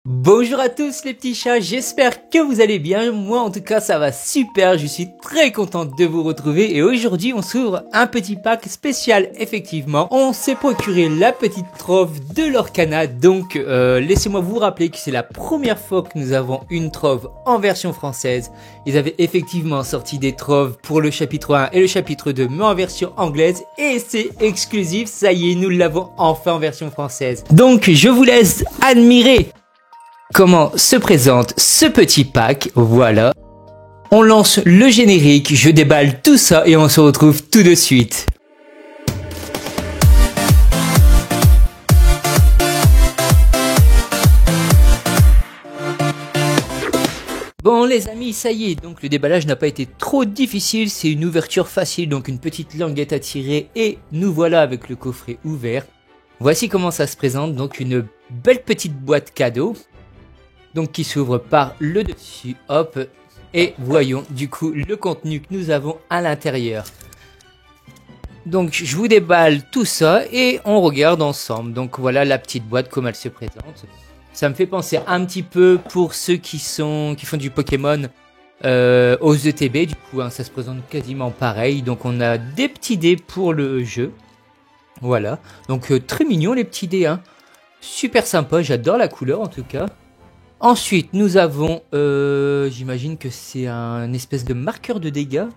Bonjour à tous les petits chats, j'espère que vous allez bien. Moi en tout cas ça va super, je suis très contente de vous retrouver et aujourd'hui on s'ouvre un petit pack spécial effectivement. On s'est procuré la petite trove de l'Orcana, donc laissez-moi vous rappeler que c'est la première fois que nous avons une trove en version française. Ils avaient effectivement sorti des troves pour le chapitre 1 et le chapitre 2 mais en version anglaise et c'est exclusif, ça y est nous l'avons enfin en version française. Donc je vous laisse admirer comment se présente ce petit pack, voilà. On lance le générique, je déballe tout ça et on se retrouve tout de suite. Bon les amis, ça y est, donc le déballage n'a pas été trop difficile, c'est une ouverture facile, donc une petite languette à tirer et nous voilà avec le coffret ouvert. Voici comment ça se présente, donc une belle petite boîte cadeau. Donc qui s'ouvre par le dessus, hop, et voyons du coup le contenu que nous avons à l'intérieur. Donc je vous déballe tout ça et on regarde ensemble. Donc voilà la petite boîte comme elle se présente. Ça me fait penser un petit peu pour ceux qui font du Pokémon aux ETB, du coup hein, ça se présente quasiment pareil. Donc on a des petits dés pour le jeu. Voilà, donc très mignon les petits dés, hein. Super sympa, j'adore la couleur en tout cas. Ensuite, nous avons, j'imagine que c'est un espèce de marqueur de dégâts.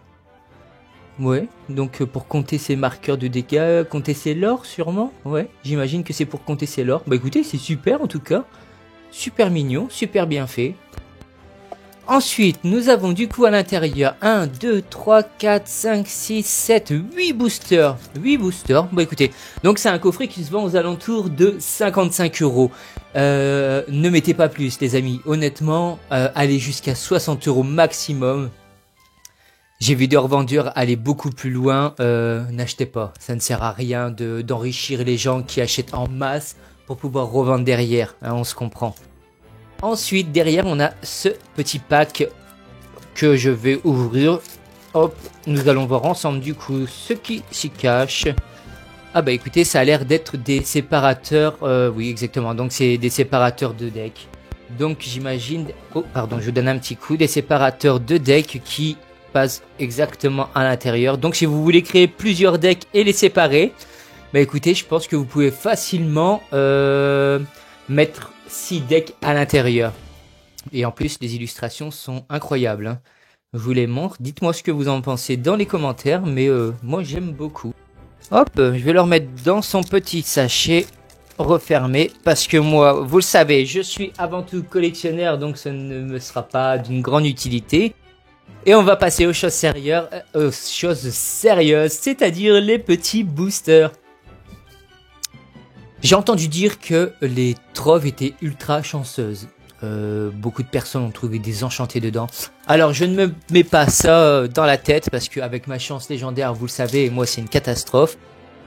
Ouais, donc pour compter ces marqueurs de dégâts, compter ses lores sûrement. Ouais, j'imagine que c'est pour compter ses lores. Bah écoutez, c'est super en tout cas. Super mignon, super bien fait. Ensuite, nous avons du coup à l'intérieur 1, 2, 3, 4, 5, 6, 7, 8 boosters. 8 boosters. Bon écoutez, donc c'est un coffret qui se vend aux alentours de 55 €. Ne mettez pas plus les amis. Honnêtement, allez jusqu'à 60 € maximum. J'ai vu des revendeurs aller beaucoup plus loin. N'achetez pas. Ça ne sert à rien d'enrichir les gens qui achètent en masse pour pouvoir revendre derrière. Hein, on se comprend. Ensuite, derrière, on a ce petit pack que je vais ouvrir. Hop, nous allons voir ensemble du coup ce qui s'y cache. Ah bah écoutez, ça a l'air d'être des séparateurs. Oui, exactement. Donc c'est des séparateurs de deck. Donc j'imagine... Oh, pardon, je vous donne un petit coup. Des séparateurs de deck qui passent exactement à l'intérieur. Donc si vous voulez créer plusieurs decks et les séparer, bah écoutez, je pense que vous pouvez facilement mettre 6 decks à l'intérieur. Et en plus, les illustrations sont incroyables. Hein. Je vous les montre. Dites-moi ce que vous en pensez dans les commentaires. Mais moi, j'aime beaucoup. Hop, je vais le remettre dans son petit sachet refermé. Parce que moi, vous le savez, je suis avant tout collectionneur. Donc, ça ne me sera pas d'une grande utilité. Et on va passer aux choses sérieuses. C'est-à-dire les petits boosters. J'ai entendu dire que les troves étaient ultra chanceuses. Beaucoup de personnes ont trouvé des enchantés dedans. Alors je ne me mets pas ça dans la tête parce qu'avec ma chance légendaire, vous le savez, moi c'est une catastrophe.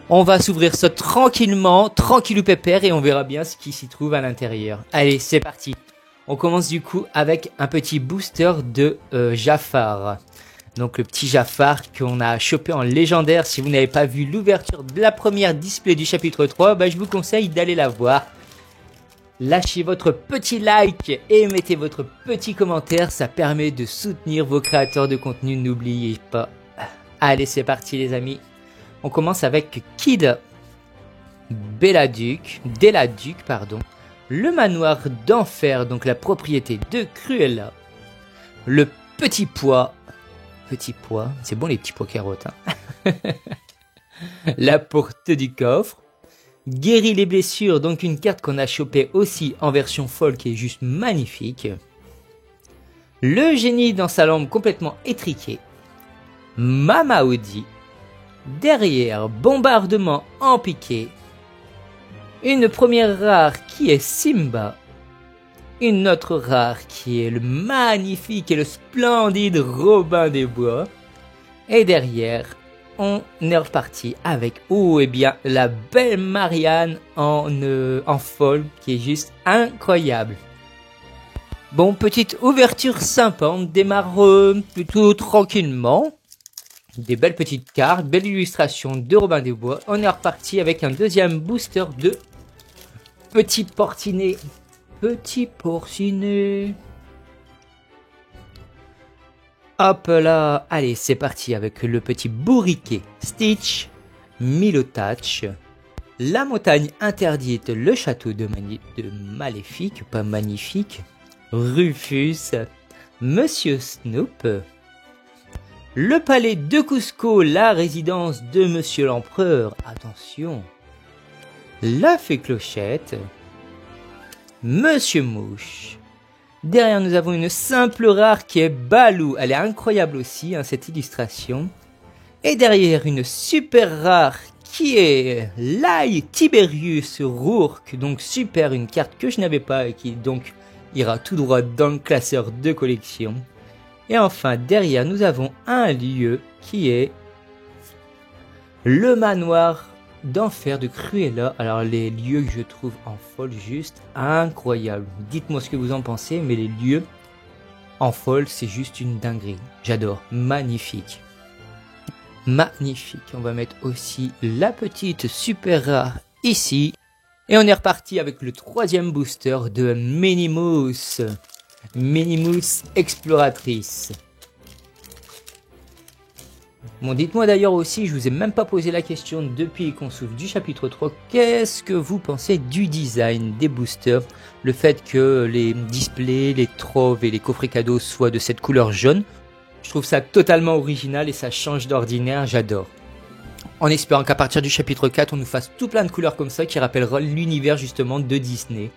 On va s'ouvrir ça tranquillement, tranquillou pépère et on verra bien ce qui s'y trouve à l'intérieur. Allez, c'est parti. On commence du coup avec un petit booster de Jafar. Donc le petit Jafar qu'on a chopé en légendaire. Si vous n'avez pas vu l'ouverture de la première display du chapitre 3, bah, je vous conseille d'aller la voir. Lâchez votre petit like et mettez votre petit commentaire. Ça permet de soutenir vos créateurs de contenu. N'oubliez pas. Allez, c'est parti les amis. On commence avec Kid Deladuc, pardon. Le manoir d'enfer, donc la propriété de Cruella. Le petit pois. Petit pois, c'est bon les petits pois carottes. Hein. La porte du coffre. Guérit les blessures, donc une carte qu'on a chopée aussi en version folle qui est juste magnifique. Le génie dans sa lampe complètement étriquée. Mama Audi. Derrière, bombardement en piqué. Une première rare qui est Simba. Une autre rare qui est le magnifique et le splendide Robin des Bois. Et derrière, on est reparti avec, oh et bien, la belle Marianne en folle qui est juste incroyable. Bon, petite ouverture sympa, on démarre plutôt tranquillement. Des belles petites cartes, belle illustration de Robin des Bois. On est reparti avec un deuxième booster de Petit Portinet petit porcinet. Hop là, allez, c'est parti avec le petit bourriquet Stitch, Milotouch, la montagne interdite, le château de Maléfique, pas magnifique, Rufus, Monsieur Snoop, le palais de Cusco, la résidence de Monsieur l'Empereur, attention, la fée Clochette, Monsieur Mouche. Derrière, nous avons une simple rare qui est Baloo. Elle est incroyable aussi, hein, cette illustration. Et derrière, une super rare qui est Lai Tiberius Rourke. Donc super, une carte que je n'avais pas et qui donc ira tout droit dans le classeur de collection. Et enfin, derrière, nous avons un lieu qui est le manoir d'enfer de Cruella. Alors les lieux que je trouve en folle, juste incroyable. Dites-moi ce que vous en pensez, mais les lieux en folle, c'est juste une dinguerie. J'adore, magnifique. Magnifique. On va mettre aussi la petite super rare ici. Et on est reparti avec le troisième booster de Minimouse. Minimouse exploratrice. Bon, dites-moi d'ailleurs aussi, je vous ai même pas posé la question depuis qu'on s'ouvre du chapitre 3, qu'est-ce que vous pensez du design des boosters? Le fait que les displays, les troves et les coffrets cadeaux soient de cette couleur jaune, je trouve ça totalement original et ça change d'ordinaire, j'adore. En espérant qu'à partir du chapitre 4, on nous fasse tout plein de couleurs comme ça qui rappellera l'univers justement de Disney.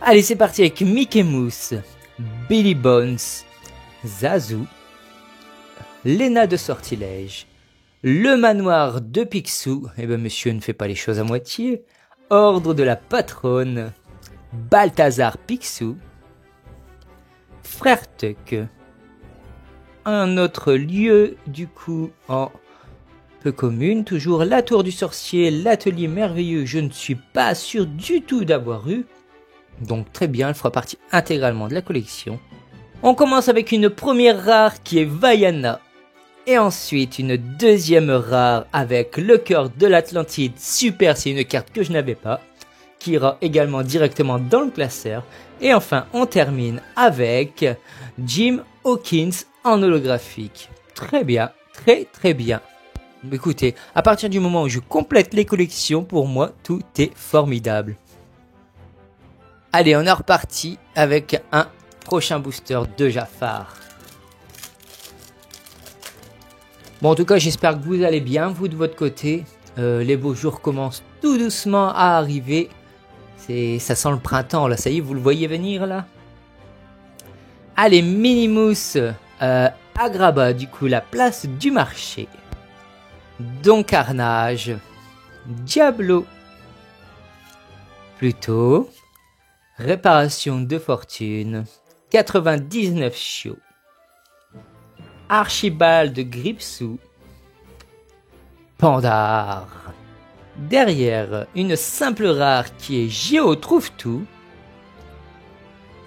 Allez, c'est parti avec Mickey Mouse, Billy Bones, Zazu, Lena de Sortilège, le manoir de Picsou, eh ben monsieur ne fait pas les choses à moitié, Ordre de la Patronne, Balthazar Picsou, Frère Tuck, un autre lieu du coup en peu commune, toujours la Tour du Sorcier, l'Atelier Merveilleux, je ne suis pas sûr du tout d'avoir eu, donc très bien, elle fera partie intégralement de la collection. On commence avec une première rare qui est Vaiana. Et ensuite, une deuxième rare avec le cœur de l'Atlantide. Super, c'est une carte que je n'avais pas. Qui ira également directement dans le classeur. Et enfin, on termine avec Jim Hawkins en holographique. Très bien, très bien. Écoutez, à partir du moment où je complète les collections, pour moi, tout est formidable. Allez, on est reparti avec un prochain booster de Jafar. Bon, en tout cas, j'espère que vous allez bien, vous de votre côté. Les beaux jours commencent tout doucement à arriver. Ça sent le printemps, là, ça y est, vous le voyez venir, là. Allez, Minimousse, Agrabah, du coup, la place du marché. Don Carnage, Diablo, Pluto, Réparation de fortune, 99 chiots. Archibald Gripsou, Pandar. Derrière, une simple rare qui est Géo trouve tout.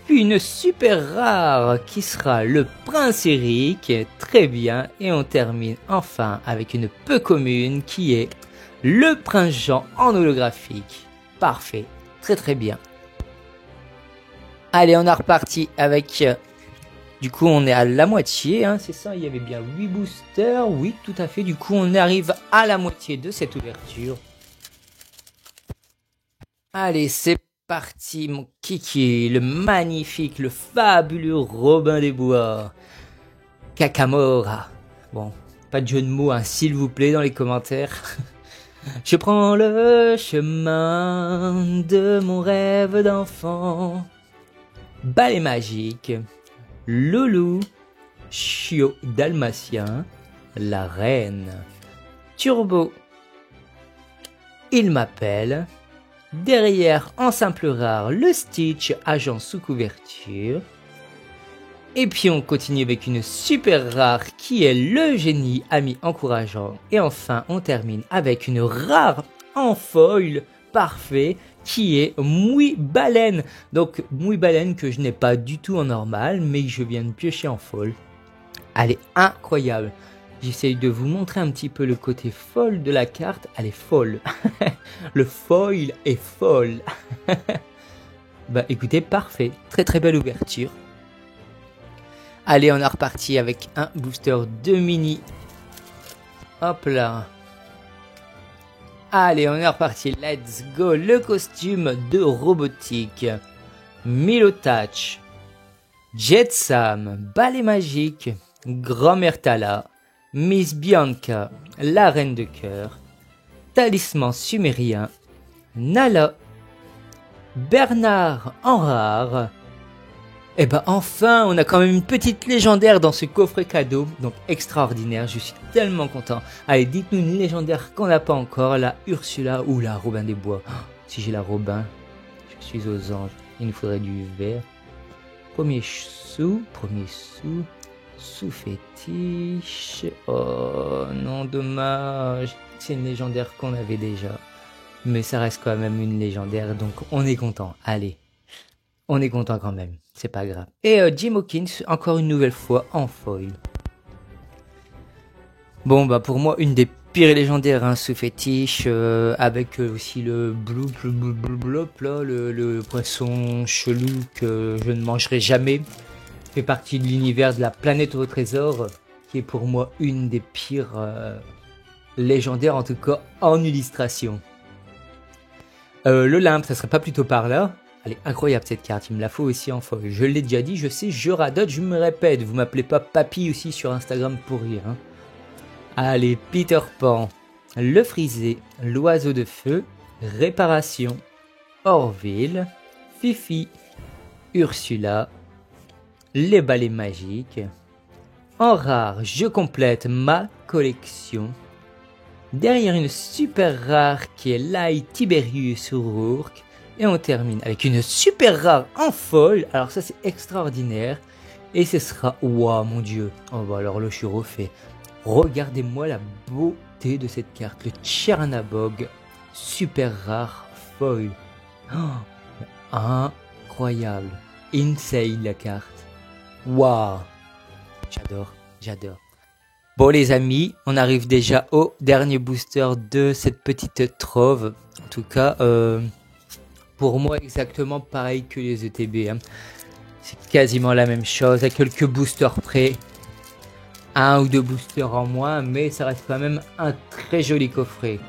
Puis une super rare qui sera le Prince Eric, très bien. Et on termine enfin avec une peu commune qui est le Prince Jean en holographique. Parfait, très bien. Allez, on a reparti avec... Du coup, on est à la moitié, hein, c'est ça, il y avait bien 8 boosters, oui, tout à fait. Du coup, on arrive à la moitié de cette ouverture. Allez, c'est parti, mon kiki, le magnifique, le fabuleux Robin des Bois. Kakamora. Bon, pas de jeu de mots, hein, s'il vous plaît, dans les commentaires. Je prends le chemin de mon rêve d'enfant. Balai magique. Loulou, Chiot dalmatien, la reine, Turbo, il m'appelle, derrière en simple rare le Stitch agent sous couverture, et puis on continue avec une super rare qui est le génie ami encourageant, et enfin on termine avec une rare en foil parfait, qui est Mouille Baleine. Donc Mouille Baleine que je n'ai pas du tout en normal, mais que je viens de piocher en folle. Elle est incroyable. J'essaye de vous montrer un petit peu le côté folle de la carte. Elle est folle. Le foil est folle. Bah écoutez, parfait. Très très belle ouverture. Allez, on est reparti avec un booster de mini. Hop là. Allez, on est reparti. Let's go. Le costume de robotique. Milo Touch. Jet Sam. Balai magique. Grand-mère Tala. Miss Bianca. La reine de cœur. Talisman sumérien. Nala. Bernard en rare. Et ben enfin, on a quand même une petite légendaire dans ce coffret cadeau, donc extraordinaire, je suis tellement content. Allez, dites-nous une légendaire qu'on n'a pas encore, la Ursula ou la Robin des Bois. Oh, si j'ai la Robin, je suis aux anges, il nous faudrait du vert. Premier sou, sous fétiche. Oh non, dommage, c'est une légendaire qu'on avait déjà. Mais ça reste quand même une légendaire, donc on est content. Allez, on est content quand même, c'est pas grave. Et Jim Hawkins, encore une nouvelle fois en foil. Bon, bah pour moi, une des pires légendaires, hein, sous fétiche, avec aussi le bloop là, le poisson chelou que je ne mangerai jamais. Fait partie de l'univers de la planète au trésor, qui est pour moi une des pires légendaires, en tout cas en illustration. L'Olympe, ça serait pas plutôt par là? Elle est incroyable cette carte, il me la faut aussi en foil. Je l'ai déjà dit, je sais, je radote, je me répète. Vous m'appelez pas Papy aussi sur Instagram pour rire. Hein. Allez, Peter Pan, le frisé, l'oiseau de feu, réparation, Orville, Fifi, Ursula, les balais magiques. En rare, je complète ma collection. Derrière une super rare qui est Light Tiberius Rourke. Et on termine avec une super rare en foil. Alors ça c'est extraordinaire. Et ce sera... Waouh mon dieu. Oh bah alors là je suis refait. Regardez-moi la beauté de cette carte. Le Chernabog. Super rare foil. Oh, incroyable. Insane la carte. Waouh. J'adore. Bon les amis, on arrive déjà au dernier booster de cette petite trove. En tout cas, pour moi exactement pareil que les ETB. Hein. C'est quasiment la même chose, à quelques boosters près. Un ou deux boosters en moins, mais ça reste quand même un très joli coffret.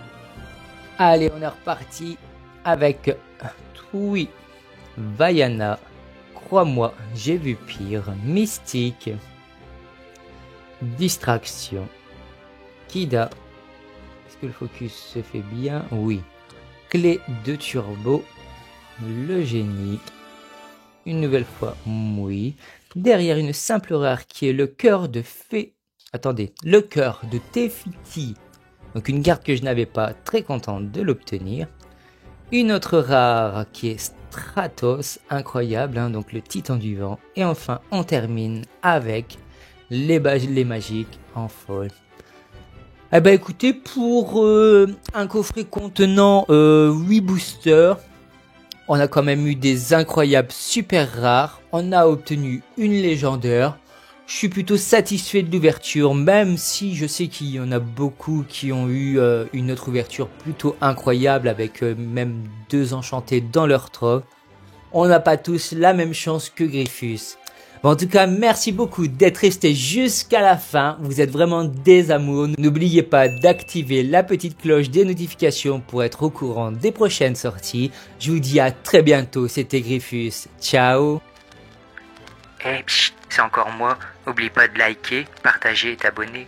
Allez, on est reparti avec oui, Vaiana, crois-moi, j'ai vu pire, Mystique. Distraction. Kida. Est-ce que le focus se fait bien? Oui. Clé de turbo. Le génie. Une nouvelle fois, oui. Derrière une simple rare qui est le cœur de fée. Attendez, le cœur de Tefiti. Donc une carte que je n'avais pas, très contente de l'obtenir. Une autre rare qui est Stratos, incroyable, hein, donc le titan du vent. Et enfin, on termine avec les magiques en foil. Eh ben écoutez, pour un coffret contenant 8 boosters, on a quand même eu des incroyables super rares. On a obtenu une légendaire. Je suis plutôt satisfait de l'ouverture, même si je sais qu'il y en a beaucoup qui ont eu une autre ouverture plutôt incroyable avec même 2 enchantés dans leur trove. On n'a pas tous la même chance que Griffus. Bon, en tout cas, merci beaucoup d'être resté jusqu'à la fin. Vous êtes vraiment des amours. N'oubliez pas d'activer la petite cloche des notifications pour être au courant des prochaines sorties. Je vous dis à très bientôt. C'était Griffus. Ciao. Hey, c'est encore moi. N'oublie pas de liker, partager et t'abonner.